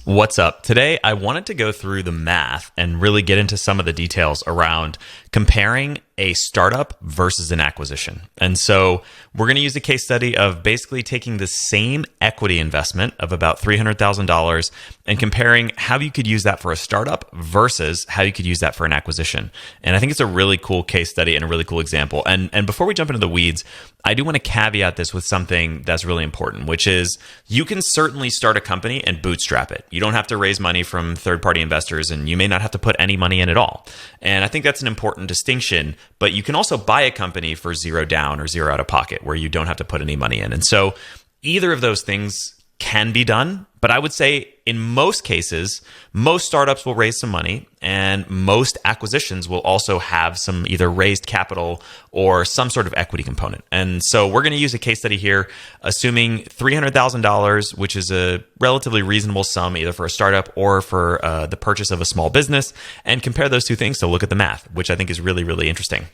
What's up? Today, I wanted to go through the math and really get into some of the details around comparing a startup versus an acquisition. And so we're going to use a case study of basically taking the same equity investment of about $300,000 and comparing how you could use that for a startup versus how you could use that for an acquisition. And I think it's a really cool case study and a really cool example. And before we jump into the weeds, I do want to caveat this with something that's really important, which is you can certainly start a company and bootstrap it. You don't have to raise money from third-party investors, and you may not have to put any money in at all. And I think that's an important distinction, but you can also buy a company for zero down or zero out of pocket where you don't have to put any money in. And so either of those things can be done, but I would say in most cases, most startups will raise some money and most acquisitions will also have some either raised capital or some sort of equity component. And so we're going to use a case study here, assuming $300,000, which is a relatively reasonable sum either for a startup or for the purchase of a small business, and compare those two things to look at the math, which I think is really, really interesting.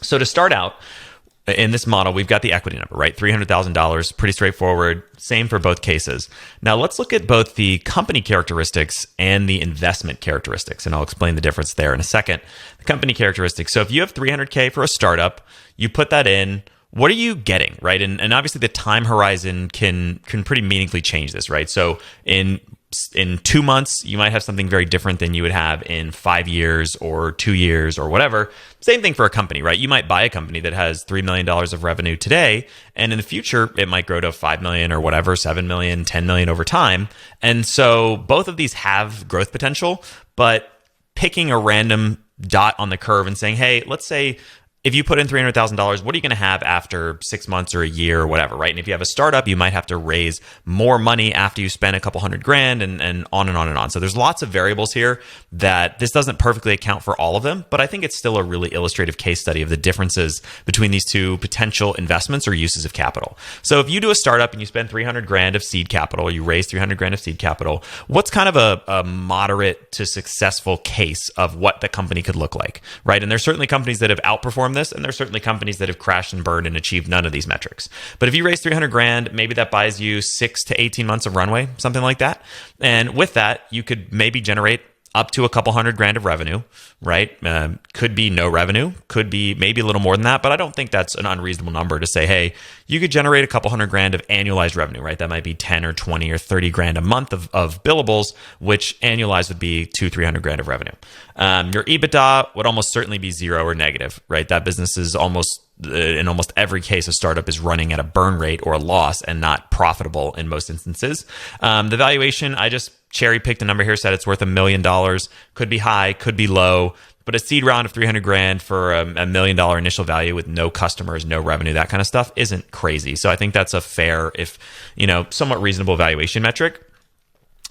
So to start out, in this model, we've got the equity number, right? $300,000, pretty straightforward. Same for both cases. Now let's look at both the company characteristics and the investment characteristics, and I'll explain the difference there in a second. The company characteristics. So if you have $300K for a startup, you put that in. What are you getting, right? And obviously the time horizon can pretty meaningfully change this, right? So in 2 months, you might have something very different than you would have in 5 years or 2 years or whatever. Same thing for a company, right? You might buy a company that has $3 million of revenue today, and in the future, it might grow to 5 million or whatever, 7 million, 10 million over time. And so both of these have growth potential, but picking a random dot on the curve and saying, hey, let's say if you put in $300,000, what are you going to have after 6 months or a year or whatever, right? And if you have a startup, you might have to raise more money after you spend a couple $100,000 and on and on and on. So there's lots of variables here that this doesn't perfectly account for all of them, but I think it's still a really illustrative case study of the differences between these two potential investments or uses of capital. So if you do a startup and you spend $300,000 of seed capital, you raise $300,000 of seed capital, what's kind of a moderate to successful case of what the company could look like, right? And there's certainly companies that have outperformed this, and there's certainly companies that have crashed and burned and achieved none of these metrics. But if you raise $300,000, maybe that buys you 6 to 18 months of runway, something like that. And with that, you could maybe generate up to a couple $100,000 of revenue, right? Could be no revenue, could be maybe a little more than that, but I don't think that's an unreasonable number to say, hey, you could generate a couple $100,000 of annualized revenue, right? That might be 10 or 20 or 30 grand a month of billables, which annualized would be $200,000-300,000 of revenue. Your EBITDA would almost certainly be zero or negative, right? That business is in almost every case, a startup is running at a burn rate or a loss and not profitable in most instances. The valuation, I just cherry picked a number here, said it's worth $1 million. Could be high, could be low, but a seed round of $300,000 for a $1 million initial value with no customers, no revenue, that kind of stuff isn't crazy. So I think that's a fair, if somewhat reasonable valuation metric.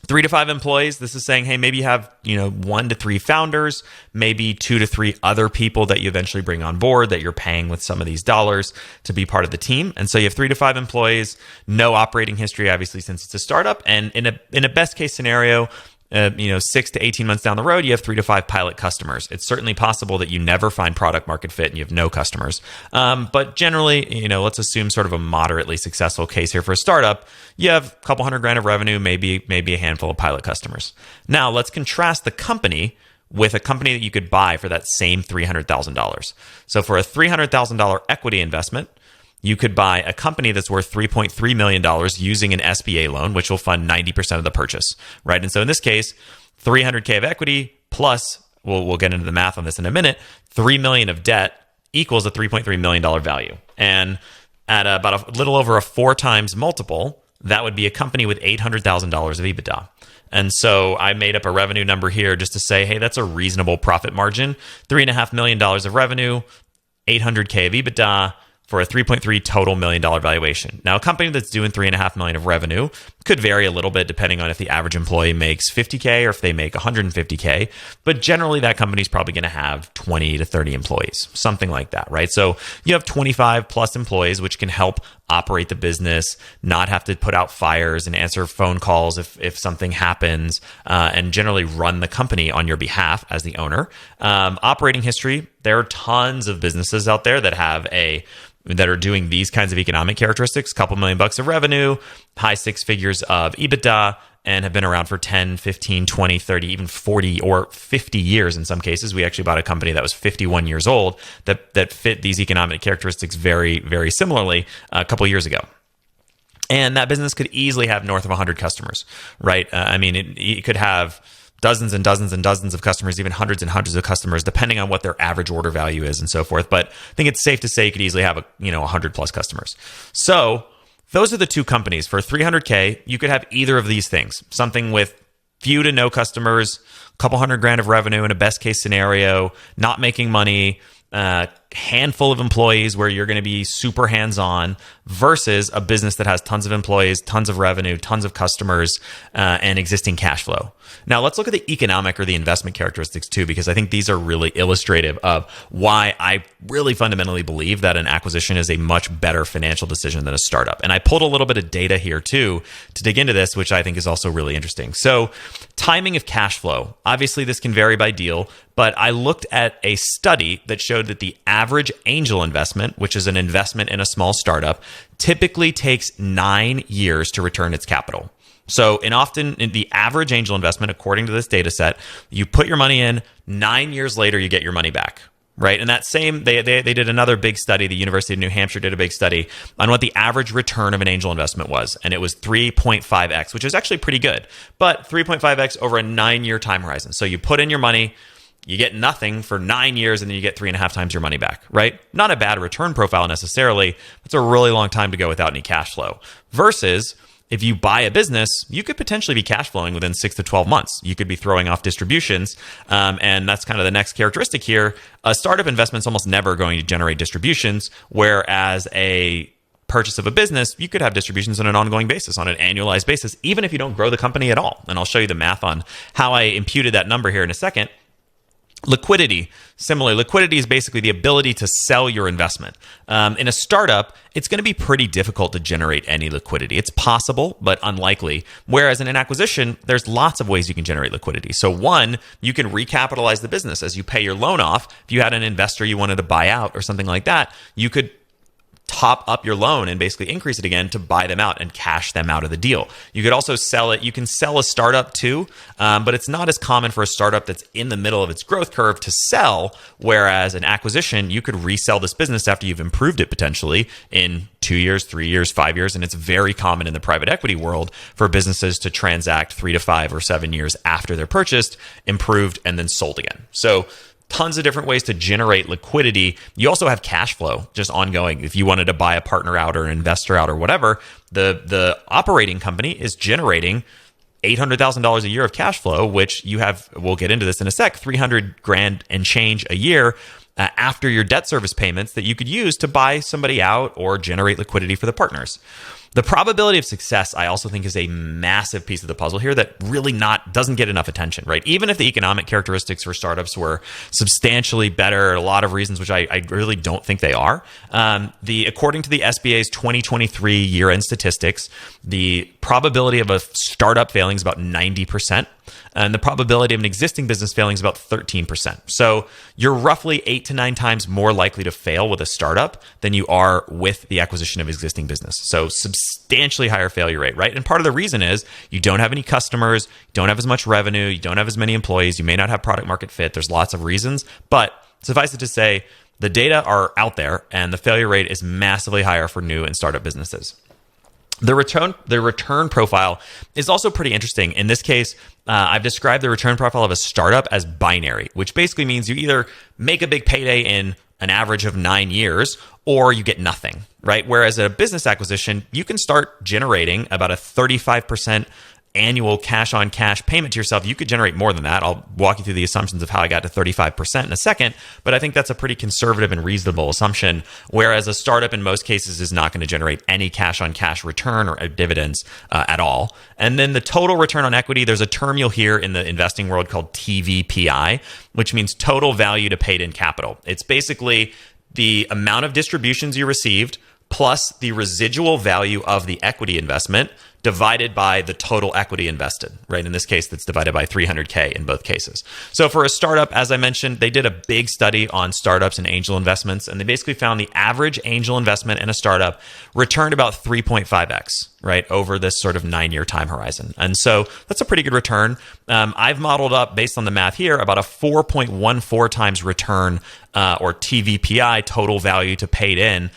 3 to 5 employees. This is saying, hey, maybe you have 1 to 3 founders, maybe 2 to 3 other people that you eventually bring on board that you're paying with some of these dollars to be part of the team. And so you have 3 to 5 employees, no operating history, obviously, since it's a startup. And in a best case scenario, 6 to 18 months down the road, you have 3 to 5 pilot customers. It's certainly possible that you never find product market fit and you have no customers. But generally, let's assume sort of a moderately successful case here for a startup. You have a couple $100,000 of revenue, maybe a handful of pilot customers. Now let's contrast the company with a company that you could buy for that same $300,000. So for a $300,000 equity investment, you could buy a company that's worth $3.3 million using an SBA loan, which will fund 90% of the purchase, right? And so in this case, $300K of equity plus, we'll get into the math on this in a minute, $3 million of debt equals a $3.3 million value. And at about a little over a 4 times multiple, that would be a company with $800,000 of EBITDA. And so I made up a revenue number here just to say, hey, that's a reasonable profit margin. $3.5 million of revenue, $800K of EBITDA, for a 3.3 total $1 million valuation. Now, a company that's doing $3.5 million of revenue could vary a little bit depending on if the average employee makes $50K or if they make $150K. But generally, that company's probably going to have 20 to 30 employees, something like that, right? So you have 25 plus employees, which can help operate the business, not have to put out fires and answer phone calls if something happens, and generally run the company on your behalf as the owner. Operating history, there are tons of businesses out there that are doing these kinds of economic characteristics, couple $1 million of revenue, high 6 figures of EBITDA, and have been around for 10, 15, 20, 30, even 40 or 50 years in some cases. We actually bought a company that was 51 years old that fit these economic characteristics very, very similarly a couple years ago. And that business could easily have north of 100 customers, right? It could have dozens and dozens and dozens of customers, even hundreds and hundreds of customers, depending on what their average order value is and so forth. But I think it's safe to say you could easily have 100 plus customers. So those are the two companies. For 300K, you could have either of these things, something with few to no customers, a couple $100,000 of revenue in a best case scenario, not making money, handful of employees where you're going to be super hands-on, versus a business that has tons of employees, tons of revenue, tons of customers, and existing cash flow. Now let's look at the economic or the investment characteristics too, because I think these are really illustrative of why I really fundamentally believe that an acquisition is a much better financial decision than a startup. And I pulled a little bit of data here too to dig into this, which I think is also really interesting. So timing of cash flow, obviously this can vary by deal, but I looked at a study that showed that the average angel investment, which is an investment in a small startup, typically takes 9 years to return its capital. So in the average angel investment, according to this data set, you put your money in, 9 years later, you get your money back, right? And that same, they did another big study. The University of New Hampshire did a big study on what the average return of an angel investment was. And it was 3.5x, which is actually pretty good, but 3.5x over a 9-year time horizon. So you put in your money, you get nothing for 9 years, and then you get 3.5 times your money back, right? Not a bad return profile necessarily. It's a really long time to go without any cash flow. Versus if you buy a business, you could potentially be cash flowing within 6 to 12 months. You could be throwing off distributions. And that's kind of the next characteristic here. A startup investment is almost never going to generate distributions, whereas a purchase of a business, you could have distributions on an ongoing basis, on an annualized basis, even if you don't grow the company at all. And I'll show you the math on how I imputed that number here in a second. Liquidity. Similarly, liquidity is basically the ability to sell your investment. In a startup, it's going to be pretty difficult to generate any liquidity. It's possible, but unlikely. Whereas in an acquisition, there's lots of ways you can generate liquidity. So one, you can recapitalize the business as you pay your loan off. If you had an investor you wanted to buy out or something like that, you could top up your loan and basically increase it again to buy them out and cash them out of the deal. You could also sell it. You can sell a startup too, but it's not as common for a startup that's in the middle of its growth curve to sell, whereas an acquisition, you could resell this business after you've improved it potentially in 2 years, 3 years, 5 years. And it's very common in the private equity world for businesses to transact 3 to 5 or 7 years after they're purchased, improved, and then sold again. So tons of different ways to generate liquidity. You also have cash flow just ongoing. If you wanted to buy a partner out or an investor out or whatever, the operating company is generating $800,000 a year of cash flow, which you have, we'll get into this in a sec, $300,000 and change a year after your debt service payments that you could use to buy somebody out or generate liquidity for the partners. The probability of success, I also think, is a massive piece of the puzzle here that really doesn't get enough attention, right? Even if the economic characteristics for startups were substantially better, a lot of reasons, which I really don't think they are. According to the SBA's 2023 year-end statistics, the probability of a startup failing is about 90%. And the probability of an existing business failing is about 13%. So you're roughly 8 to 9 times more likely to fail with a startup than you are with the acquisition of existing business. So substantially higher failure rate, right? And part of the reason is you don't have any customers, you don't have as much revenue, you don't have as many employees, you may not have product market fit. There's lots of reasons, but suffice it to say, the data are out there and the failure rate is massively higher for new and startup businesses. The return profile is also pretty interesting. In this case, I've described the return profile of a startup as binary, which basically means you either make a big payday in an average of 9 years or you get nothing, right? Whereas a business acquisition, you can start generating about a 35% annual cash on cash payment to yourself. You could generate more than that. I'll walk you through the assumptions of how I got to 35% in a second, but I think that's a pretty conservative and reasonable assumption. Whereas a startup in most cases is not going to generate any cash on cash return or dividends at all. And then the total return on equity, there's a term you'll hear in the investing world called TVPI, which means total value to paid in capital. It's basically the amount of distributions you received plus the residual value of the equity investment divided by the total equity invested, right? In this case, that's divided by 300K in both cases. So for a startup, as I mentioned, they did a big study on startups and angel investments, and they basically found the average angel investment in a startup returned about 3.5x, right, over this sort of 9-year time horizon. And so that's a pretty good return. I've modeled up, based on the math here, about a 4.14 times return or TVPI, total value to paid in,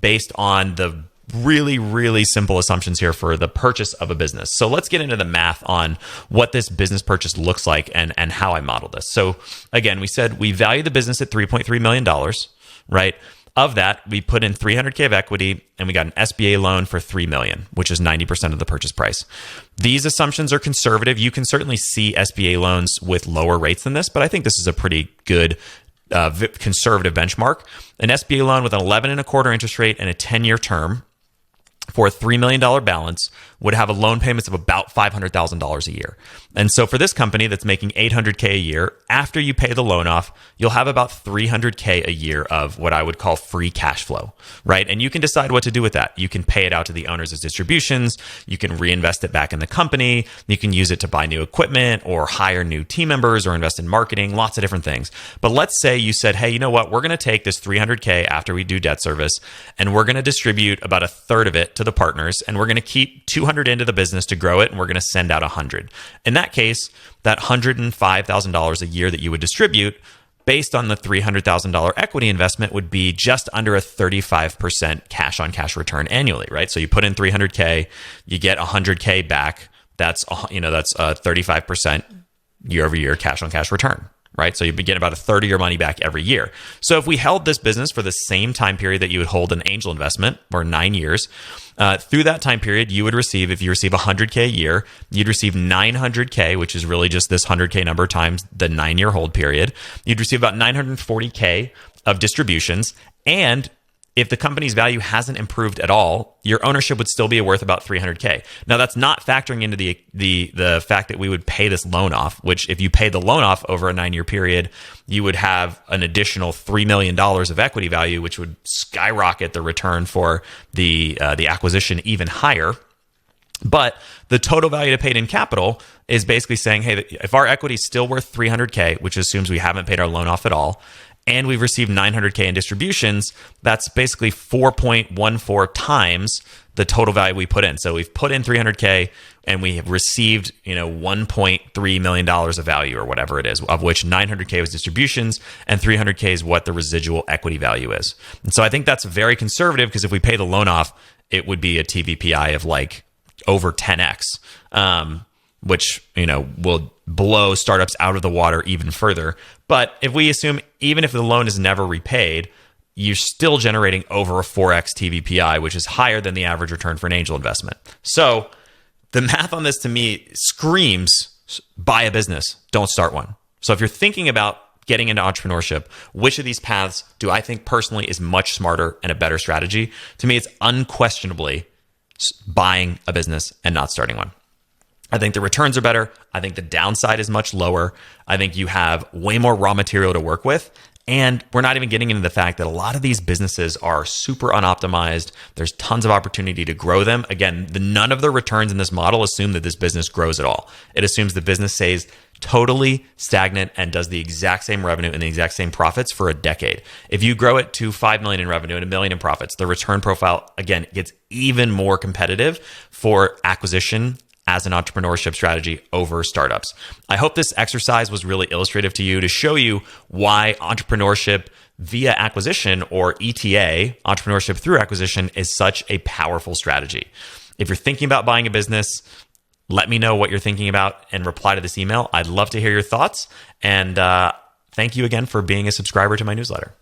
based on the really, really simple assumptions here for the purchase of a business. So let's get into the math on what this business purchase looks like and how I model this. So again, we said we value the business at $3.3 million, right? Of that, we put in 300K of equity and we got an SBA loan for $3 million, which is 90% of the purchase price. These assumptions are conservative. You can certainly see SBA loans with lower rates than this, but I think this is a pretty good conservative benchmark. An SBA loan with an 11.25% interest rate and a 10-year term for a $3 million balance would have a loan payments of about $500,000 a year. And so for this company that's making $800K a year, after you pay the loan off, you'll have about $300K a year of what I would call free cash flow, right? And you can decide what to do with that. You can pay it out to the owners as distributions. You can reinvest it back in the company. You can use it to buy new equipment or hire new team members or invest in marketing, lots of different things. But let's say you said, hey, you know what? We're going to take this $300K after we do debt service, and we're going to distribute about a third of it to the partners, and we're going to keep 200 into the business to grow it, and we're going to send out 100. In that case, that $105,000 a year that you would distribute based on the $300,000 equity investment would be just under a 35% cash on cash return annually, right? So you put in 300K, you get 100K back. That's a 35% year over year cash on cash return, right? So you get about a third of your money back every year. So if we held this business for the same time period that you would hold an angel investment, or 9 years, through that time period, you would receive, if you receive 100K a year, you'd receive 900K, which is really just this 100K number times the 9-year hold period. You'd receive about 940K of distributions. And if the company's value hasn't improved at all, your ownership would still be worth about 300K. Now, that's not factoring into the fact that we would pay this loan off, which if you pay the loan off over a 9-year period, you would have an additional $3 million of equity value, which would skyrocket the return for the acquisition even higher. But the total value to paid in capital is basically saying, hey, if our equity is still worth 300K, which assumes we haven't paid our loan off at all, and we've received 900K in distributions, that's basically 4.14 times the total value we put in. So we've put in 300K and we have received, $1.3 million of value or whatever it is, of which 900K was distributions and 300K is what the residual equity value is. And so I think that's very conservative, because if we pay the loan off, it would be a TVPI of like over 10x, which, will blow startups out of the water even further. But if we assume, even if the loan is never repaid, you're still generating over a 4x TVPI, which is higher than the average return for an angel investment. So the math on this to me screams, buy a business, don't start one. So if you're thinking about getting into entrepreneurship, which of these paths do I think personally is much smarter and a better strategy? To me, it's unquestionably buying a business and not starting one. I think the returns are better. I think the downside is much lower. I think you have way more raw material to work with. And we're not even getting into the fact that a lot of these businesses are super unoptimized. There's tons of opportunity to grow them. Again, none of the returns in this model assume that this business grows at all. It assumes the business stays totally stagnant and does the exact same revenue and the exact same profits for a decade. If you grow it to 5 million in revenue and $1 million in profits, the return profile, again, gets even more competitive for acquisition as an entrepreneurship strategy over startups. I hope this exercise was really illustrative to you, to show you why entrepreneurship via acquisition, or ETA, entrepreneurship through acquisition, is such a powerful strategy. If you're thinking about buying a business, let me know what you're thinking about and reply to this email. I'd love to hear your thoughts. And thank you again for being a subscriber to my newsletter.